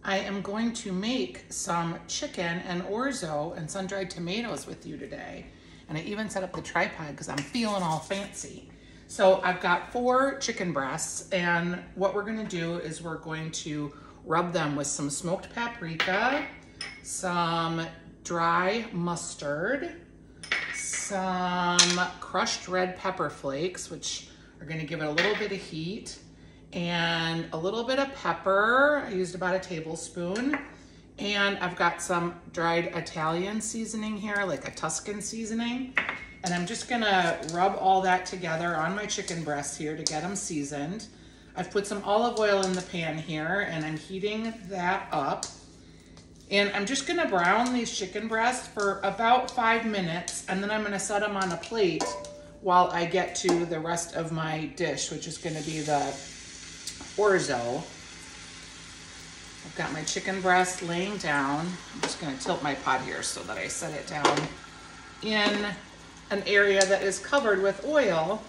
I am going to make some chicken and orzo and sun-dried tomatoes with you today. And I even set up the tripod because I'm feeling all fancy. So I've got 4 chicken breasts, and what we're gonna do is we're going to rub them with some smoked paprika, some dry mustard, some crushed red pepper flakes, which are gonna give it a little bit of heat, and a little bit of pepper. I used about a tablespoon. And I've got some dried Italian seasoning here, like a Tuscan seasoning. And I'm just gonna rub all that together on my chicken breasts here to get them seasoned. I've put some olive oil in the pan here and I'm heating that up. And I'm just gonna brown these chicken breasts for about 5 minutes, and then I'm gonna set them on a plate while I get to the rest of my dish, which is gonna be the orzo. I've got my chicken breast laying down. I'm just gonna tilt my pot here so that I set it down in an area that is covered with oil.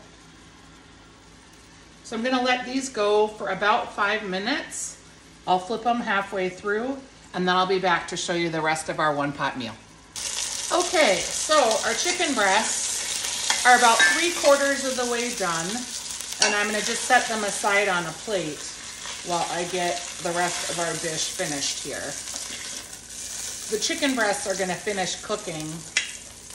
So I'm gonna let these go for about 5 minutes. I'll flip them halfway through, and then I'll be back to show you the rest of our one-pot meal. Okay, so our chicken breasts are about 3/4 of the way done, and I'm gonna just set them aside on a plate while I get the rest of our dish finished here. The chicken breasts are gonna finish cooking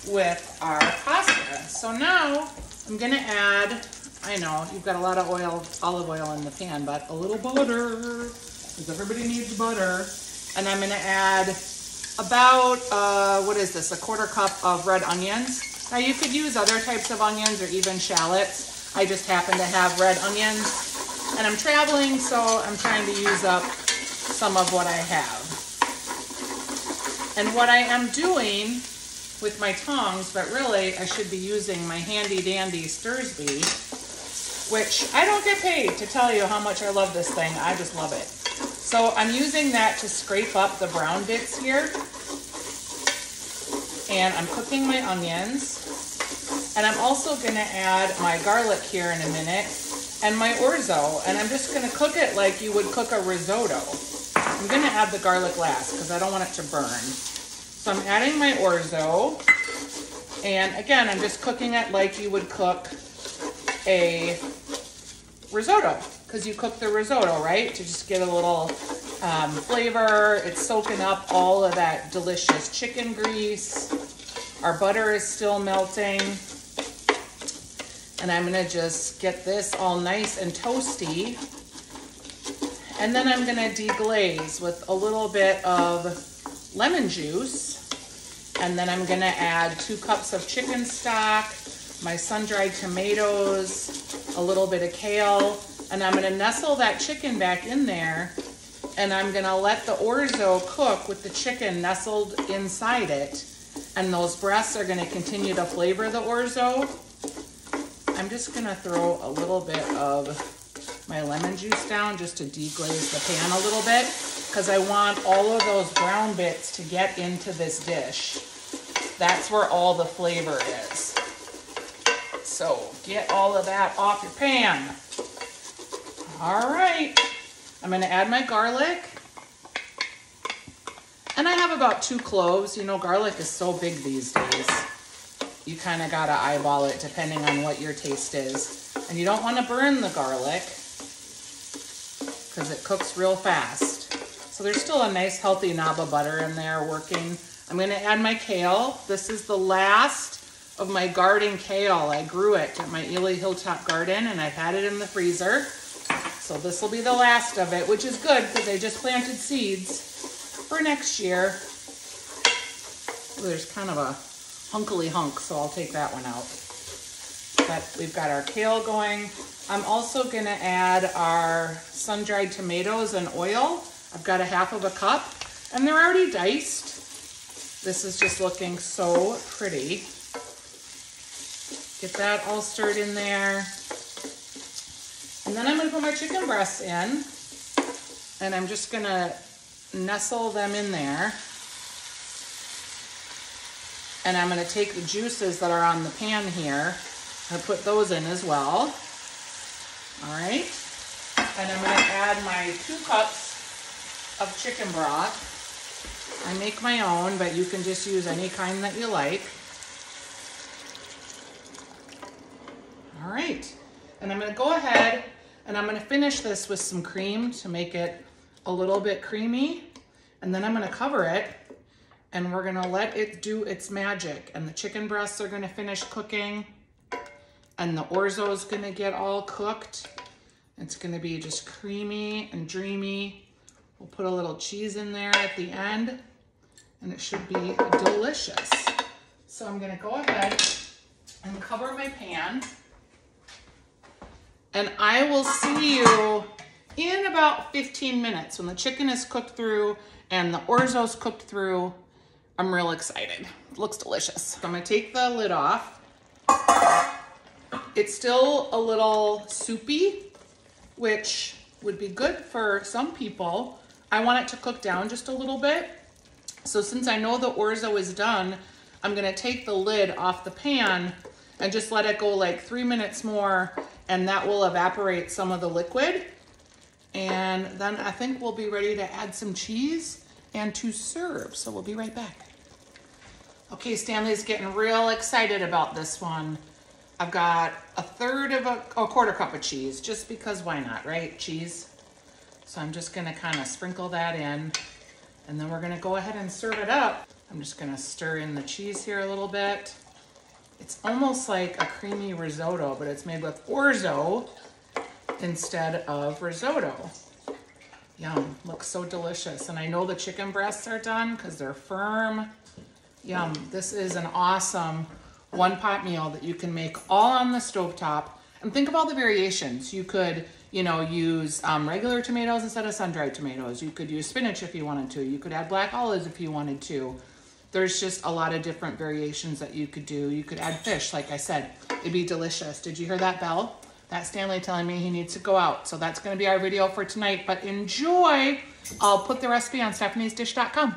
with our pasta. So now I'm gonna add, I know you've got a lot of oil, olive oil in the pan, but a little butter, because everybody needs butter. And I'm gonna add about, what is this, 1/4 cup of red onions. Now you could use other types of onions or even shallots. I just happen to have red onions. And I'm traveling, so I'm trying to use up some of what I have. And what I am doing with my tongs, but really I should be using my handy dandy Stursby, which I don't get paid to tell you how much I love this thing. I just love it. So I'm using that to scrape up the brown bits here. And I'm cooking my onions. And I'm also gonna add my garlic here in a minute, and my orzo, and I'm just gonna cook it like you would cook a risotto. I'm gonna add the garlic last because I don't want it to burn. So I'm adding my orzo, and again, I'm just cooking it like you would cook a risotto, because you cook the risotto, right? To just get a little flavor. It's soaking up all of that delicious chicken grease. Our butter is still melting. And I'm gonna just get this all nice and toasty. And then I'm gonna deglaze with a little bit of lemon juice. And then I'm gonna add 2 cups of chicken stock, my sun-dried tomatoes, a little bit of kale, and I'm gonna nestle that chicken back in there, and I'm gonna let the orzo cook with the chicken nestled inside it. And those breasts are gonna continue to flavor the orzo. I'm just gonna throw a little bit of my lemon juice down just to deglaze the pan a little bit, because I want all of those brown bits to get into this dish. That's where all the flavor is. So get all of that off your pan. All right, I'm gonna add my garlic. And I have about 2 cloves. You know, garlic is so big these days. You kind of gotta eyeball it depending on what your taste is. And you don't wanna burn the garlic because it cooks real fast. So there's still a nice healthy knob of butter in there working. I'm gonna add my kale. This is the last of my garden kale. I grew it at my Ely Hilltop garden, and I've had it in the freezer. So this will be the last of it, which is good because I just planted seeds for next year. Ooh, there's kind of a hunkily hunk, so I'll take that one out. But we've got our kale going. I'm also gonna add our sun-dried tomatoes and oil. I've got 1/2 cup, and they're already diced. This is just looking so pretty. Get that all stirred in there. And then I'm gonna put my chicken breasts in, and I'm just gonna nestle them in there. And I'm gonna take the juices that are on the pan here and put those in as well. All right. And I'm gonna add my 2 cups of chicken broth. I make my own, but you can just use any kind that you like. All right, and I'm gonna go ahead and I'm gonna finish this with some cream to make it a little bit creamy. And then I'm gonna cover it and we're gonna let it do its magic. And the chicken breasts are gonna finish cooking and the orzo is gonna get all cooked. It's gonna be just creamy and dreamy. We'll put a little cheese in there at the end and it should be delicious. So I'm gonna go ahead and cover my pan. And I will see you in about 15 minutes when the chicken is cooked through and the orzo's cooked through. I'm real excited. It looks delicious. So I'm gonna take the lid off. It's still a little soupy, which would be good for some people. I want it to cook down just a little bit. So since I know the orzo is done, I'm gonna take the lid off the pan and just let it go like 3 minutes more, and that will evaporate some of the liquid. And then I think we'll be ready to add some cheese and to serve. So we'll be right back. Okay, Stanley's getting real excited about this one. I've got a quarter cup of cheese, just because why not, right? Cheese. So I'm just gonna kind of sprinkle that in, and then we're gonna go ahead and serve it up. I'm just gonna stir in the cheese here a little bit. It's almost like a creamy risotto, but it's made with orzo instead of risotto. Yum, looks so delicious. And I know the chicken breasts are done because they're firm. Yum, this is an awesome one-pot meal that you can make all on the stovetop. And think of all the variations. You could, use regular tomatoes instead of sun-dried tomatoes. You could use spinach if you wanted to. You could add black olives if you wanted to. There's just a lot of different variations that you could do. You could add fish, like I said. It'd be delicious. Did you hear that bell? That's Stanley telling me he needs to go out. So that's gonna be our video for tonight, but enjoy. I'll put the recipe on stephaniesdish.com.